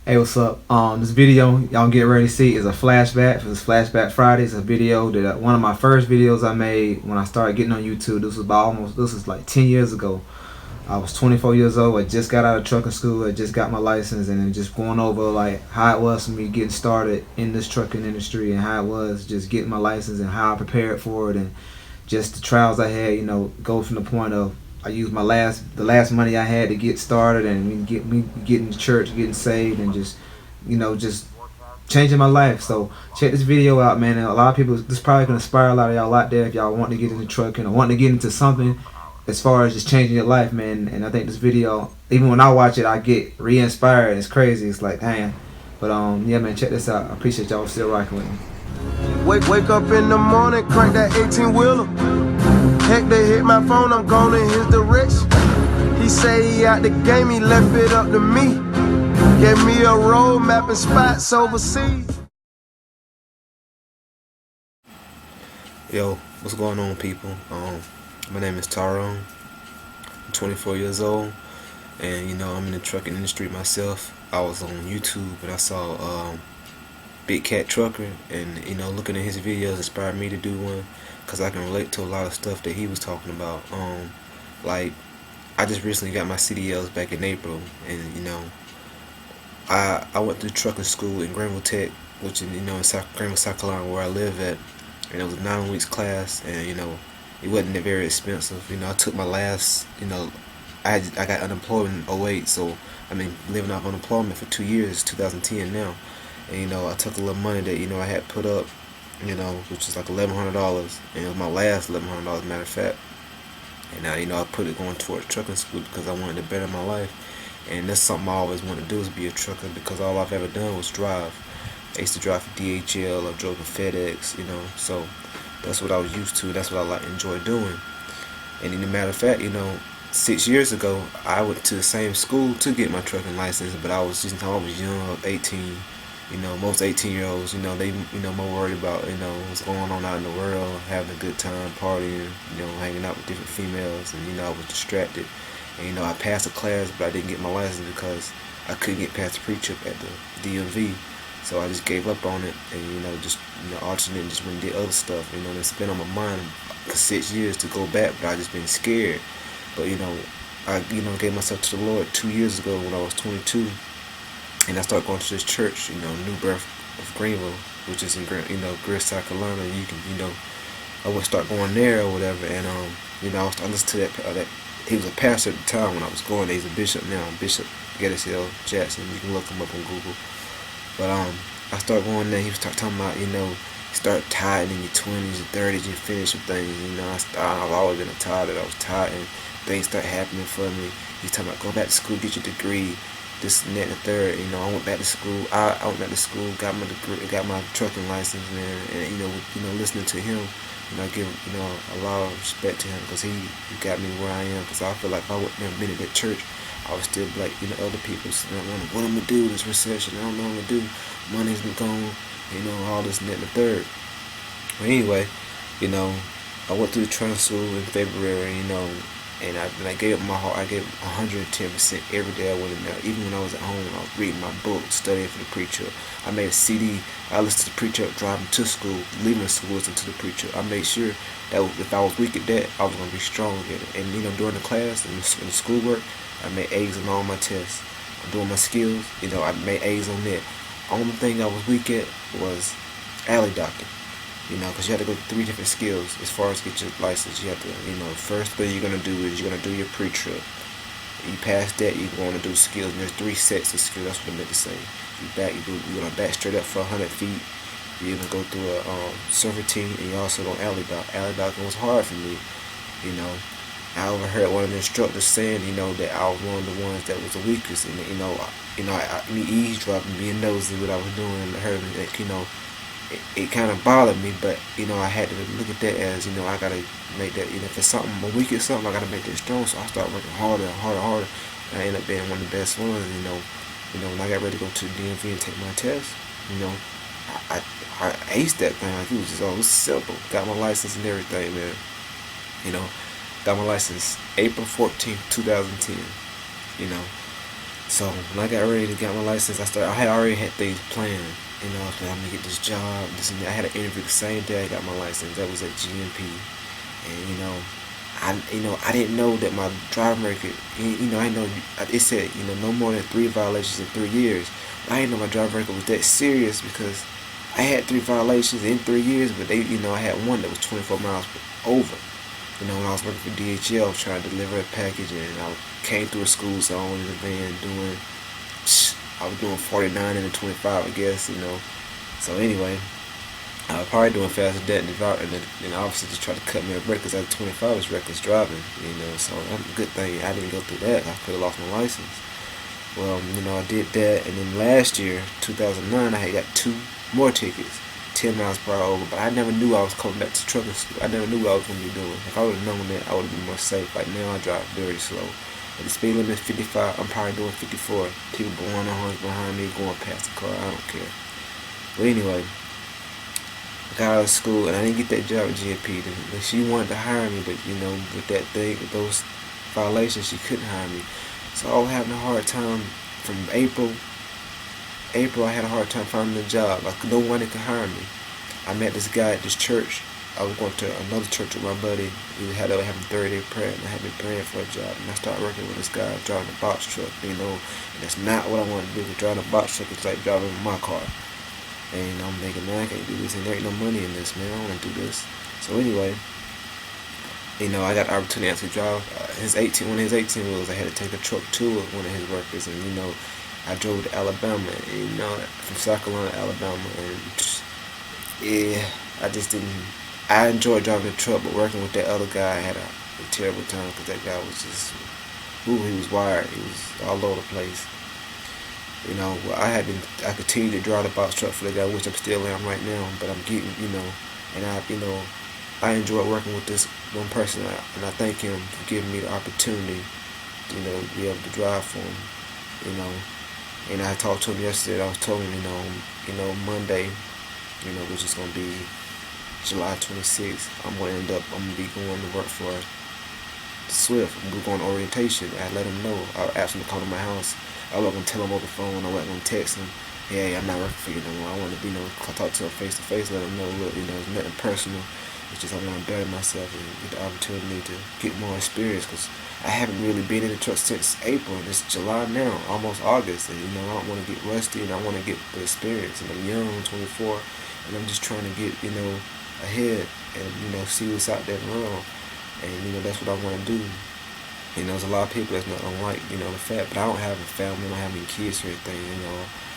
Hey, what's up? This video y'all get ready to see is a flashback. This Flashback Friday. It's a video that one of my first videos I made when I started getting on YouTube. This was like 10 years ago. I was 24 years old. I just got out of trucking school. I just got my license, and then just going over like how it was for me getting started in this trucking industry and how it was just getting my license and how I prepared for it and just the trials I had. Go from the point of I used the last money I had to get started and me getting to church, getting saved, and just changing my life. So check this video out, man. And a lot of people, this probably can inspire a lot of y'all out there if y'all want to get into trucking or want to get into something as far as just changing your life, man. And I think this video, even when I watch it, I get re-inspired. It's crazy. It's like, damn. But yeah, man, check this out. I appreciate y'all still rocking with me. Wake up in the morning, crank that 18-wheeler. Heck, they hit my phone, I'm going in his direction. He say he out the game, he left it up to me. Gave me a road map and spots overseas. Yo, what's going on, people? My name is Tyrone. I'm 24 years old, and I'm in the trucking industry myself. I was on YouTube and I saw BigCattrucker, and looking at his videos inspired me to do one, because I can relate to a lot of stuff that he was talking about. Like, I just recently got my CDLs back in April, and I went through trucking school in Greenville Tech, which in Greenville, South Carolina, where I live at, and it was a 9 weeks class, and it wasn't that very expensive. I took my last, I got unemployed in '08, so I've been living off unemployment for 2 years, 2010 now. And I took a little money that I had put up, which is like $1,100, and it was my last $1,100, matter of fact. And now I put it going towards trucking school because I wanted to better my life, and that's something I always wanted to do, is be a trucker, because all I've ever done was drive. I used to drive for DHL, I drove for FedEx, so that's what I was used to. That's what I enjoy doing. And in a matter of fact, 6 years ago, I went to the same school to get my trucking license, but I was young, I was 18. Most 18-year-olds, they, more worried about, what's going on out in the world, having a good time, partying, hanging out with different females, and, I was distracted. And, I passed the class, but I didn't get my license because I couldn't get past the pre-trip at the DMV. So I just gave up on it, and, alternate and just went and did other stuff, and it's been on my mind for 6 years to go back, but I just been scared. But, I, gave myself to the Lord 2 years ago when I was 22. And I started going to this church, New Birth of Greenville, which is in Greer, South Carolina. And you can, I would start going there or whatever. And I listened to that. He was a pastor at the time when I was going. He's a bishop now, Bishop Gettysdale Jackson. You can look him up on Google. But I started going there. He was talking about, start tithing in your 20s and 30s, you finish some things. I've always been a tither. I was tithing. Things start happening for me. He's talking about go back to school, get your degree. This and that and the third, I went back to school. I went back to school, got my degree, got my trucking license, man. And listening to him, I give a lot of respect to him, because he got me where I am. Because I feel like if I wouldn't have been at that church, I would still be like other people. What I'm gonna do this recession? I don't know what I'm gonna do. Money's been gone, all this and that and the third. But anyway, I went through the trucking school in February, and I gave up my heart. I gave 110% every day I went in there. Even when I was at home, I was reading my book, studying for the preacher. I made a CD. I listened to the preacher driving to school, leaving school, listening to the preacher. I made sure that if I was weak at that, I was going to be strong at it. And during the class and the schoolwork, I made A's on all my tests. I'm doing my skills, I made A's on that. Only thing I was weak at was alley docking. Because you have to go through 3 different skills as far as get your license. You have to, first thing you're going to do is you're going to do your pre-trip. You pass that, you're going to do skills. And there's 3 sets of skills. That's what I meant to say. You're going to back straight up for 100 feet. You're going to go through a surf routine, and you're also going to alley dock. Alley docking was hard for me. I overheard one of the instructors saying, that I was one of the ones that was the weakest. And, me eavesdropping, being nosy what I was doing, and heard that, it kind of bothered me, but I had to look at that as I gotta make that if it's something I'm weak at something, I gotta make that strong. So I started working harder and harder, and I ended up being one of the best ones. When I got ready to go to the DMV and take my test, I aced that thing. Like, it was simple. Got my license and everything, man. Got my license April 14th, 2010. So when I got ready to get my license, I had already had things planned. You know, I was like, I'm gonna get this job. This and that. I had an interview the same day I got my license. That was at GMP, and I didn't know that my driving record. I know it said no more than 3 violations in 3 years. I didn't know my driving record was that serious because I had 3 violations in 3 years, but I had one that was 24 miles over. When I was working for DHL trying to deliver a package, and I came through a school zone in the van I was doing 49 and a 25, I guess, So anyway, I was probably doing faster than that, and the officer just tried to cut me a break because at 25 was reckless driving, So that's a good thing I didn't go through that. I could have lost my license. Well, I did that, and then last year, 2009, I had got 2 more tickets. 10 miles per hour over, but I never knew I was coming back to trucking school. I never knew what I was going to be doing. If I would have known that, I would have been more safe. Like now, I drive very slow. If the speed limit is 55, I'm probably doing 54. People blowing their horns behind me, going past the car, I don't care. But anyway, I got out of school, and I didn't get that job at GMP. She wanted to hire me, but with that thing, with those violations, she couldn't hire me. So I was having a hard time from April, I had a hard time finding a job. No one could hire me. I met this guy at this church. I was going to another church with my buddy. We had to have a 30-day prayer, and I had been praying for a job. And I started working with this guy driving a box truck, And that's not what I wanted to do. Driving a box truck is like driving my car. And I'm thinking, man, I can't do this, and there ain't no money in this, man. I don't want to do this. So anyway, I got the opportunity to actually drive one of his 18 wheels. I had to take a truck to one of his workers, and I drove to Alabama, and from South Carolina to Alabama, and yeah, I just didn't. I enjoyed driving the truck, but working with that other guy, I had a terrible time because that guy was just, he was wired. He was all over the place. I continued to drive the box truck for the guy, which I'm still am right now, but I'm getting, and I enjoy working with this one person, and I thank him for giving me the opportunity, to be able to drive for him, And I talked to him yesterday. I was telling him, Monday, which is going to be July 26th, I'm going to be going to work for Swift. We're going to orientation. I let him know. I asked him to come to my house. I wasn't going to tell him over the phone. I wasn't going to text him, hey, I'm not working for you no more. I want to be, I talk to him face to face, let him know, look, it's nothing personal. It's just I want to better myself and get the opportunity to get more experience because I haven't really been in the truck since April, and it's July now, almost August, and I don't want to get rusty, and I want to get the experience, and I'm young, I'm 24, and I'm just trying to get, ahead and, see what's out there in the world, and, that's what I want to do. There's a lot of people that's not unlike, the fact, but I don't have a family, I don't have any kids or anything,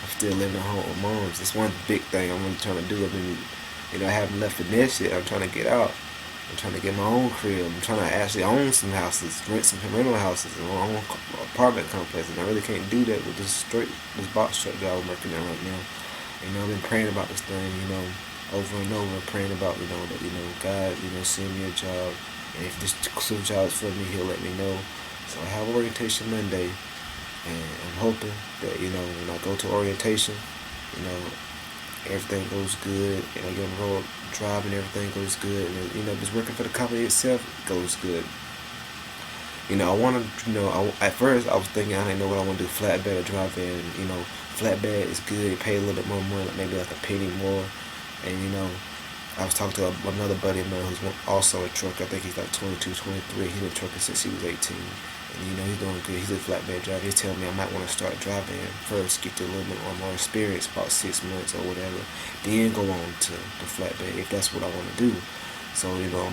I'm still living at home with moms. That's one big thing I'm really trying to do. I've been, I haven't left the nest yet. I'm trying to get out. I'm trying to get my own crib. I'm trying to actually own some houses, rent some rental houses, and my own apartment complex. And I really can't do that with this box truck job I'm working at right now. I've been praying about this thing, over and over, praying about, that, God, send me a job. And if this job is for me, He'll let me know. So I have orientation Monday, and I'm hoping that, when I go to orientation, everything goes good, and I get on the road driving, everything goes good, and just working for the company itself goes good. I want to, at first I was thinking I didn't know what I want to do, flatbed or drive in. Flatbed is good, it pay a little bit more money, maybe like a penny more, and I was talking to another buddy of mine who's also a trucker. I think he's like 22, 23. He's been trucking since he was 18. And he's doing good. He's a flatbed driver. He's telling me I might want to start driving first, get a little bit more experience, about 6 months or whatever. Then go on to the flatbed if that's what I want to do. So,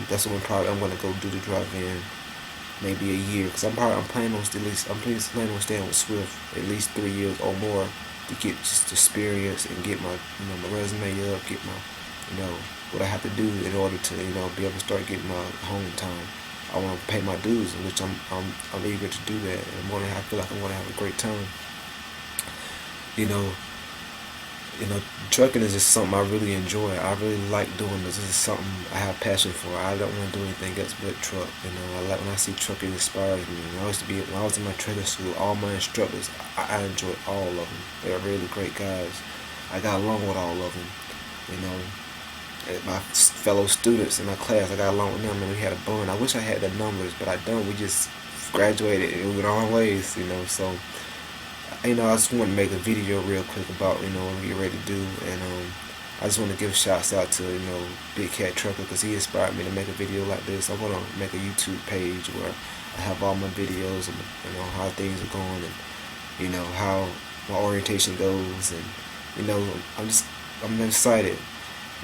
that's when probably I'm going to go do the drive-in maybe a year. Because I'm planning on staying with Swift at least 3 years or more to get just experience and get my, my resume up, get my, what I have to do in order to, be able to start getting my home time. I want to pay my dues, in which I'm eager to do that. And I feel like I'm going to have a great time. Trucking is just something I really enjoy. I really like doing this. This is something I have passion for. I don't want to do anything else but truck. I like when I see trucking inspires me. When I was in my trailer school, all my instructors, I enjoyed all of them. They're really great guys. I got along with all of them. My fellow students in my class, I got along with them, and we had a bond. I wish I had the numbers, but I don't. We just graduated and we went our own ways, So you know, I just want to make a video real quick about, you know, what I'm getting ready to do, and I just want to give shouts out to, you know, BigCattrucker, because he inspired me to make a video like this. I want to make a YouTube page where I have all my videos and, you know, how things are going, and, you know, how my orientation goes, and, you know, I'm excited,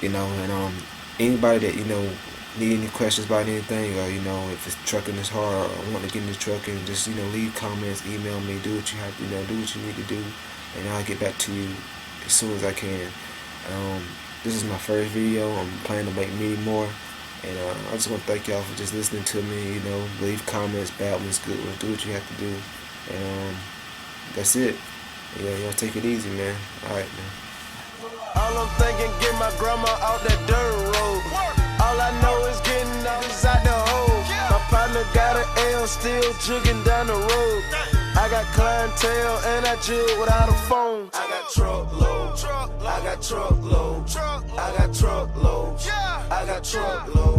you know, and anybody that, you know, need any questions about anything, or, you know, if it's trucking is hard, or want to get into trucking, just, you know, leave comments, email me, do what you have to, you know, do what you need to do, and I'll get back to you as soon as I can. This is my first video. I'm planning to make many more, and I just want to thank y'all for just listening to me. You know, leave comments, bad ones, good ones, do what you have to do, and that's it. Yeah, y'all take it easy, man. All right, man. All I'm thinking, get my grandma out that dirt road. All I know is getting out the hole. My partner got an L, still jugging down the road. I got clientele and I jig without a phone. I got truckload, I got truckload, I got truckload, I got truckload.